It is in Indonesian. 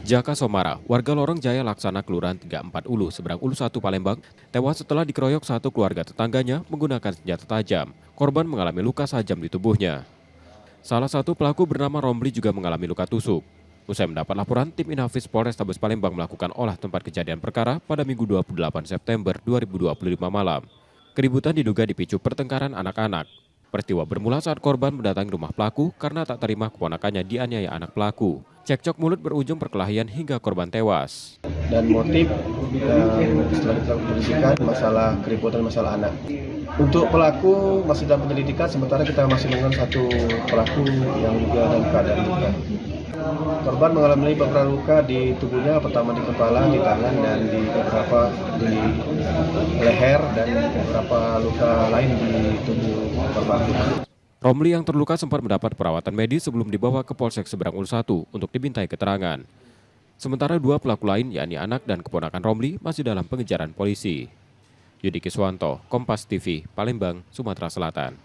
Jaka Somara, warga Lorong Jaya Laksana Kelurahan 34 Ulu, seberang Ulu 1 Palembang, tewas setelah dikeroyok satu keluarga tetangganya menggunakan senjata tajam. Korban mengalami luka tajam di tubuhnya. Salah satu pelaku bernama Romli juga mengalami luka tusuk. Usai mendapat laporan, tim Inafis Polrestabes Palembang melakukan olah tempat kejadian perkara pada Minggu 28 September 2025 malam. Keributan diduga dipicu pertengkaran anak-anak. Peristiwa bermula saat korban mendatangi rumah pelaku karena tak terima keponakannya dianiaya anak pelaku. Cekcok mulut berujung perkelahian hingga korban tewas. Dan motif setelah kita penyelidikan masalah keributan masalah anak. Untuk pelaku masih dalam penyelidikan, sementara kita masih dengan satu pelaku yang juga dalam keadaan luka. Korban mengalami beberapa luka di tubuhnya, pertama di kepala, di tangan, dan di leher, dan beberapa luka lain di tubuh korban. Romli yang terluka sempat mendapat perawatan medis sebelum dibawa ke Polsek Seberang Ulu 1 untuk dimintai keterangan. Sementara dua pelaku lain, yakni anak dan keponakan Romli, masih dalam pengejaran polisi. Yudi Kiswanto, Kompas TV, Palembang, Sumatera Selatan.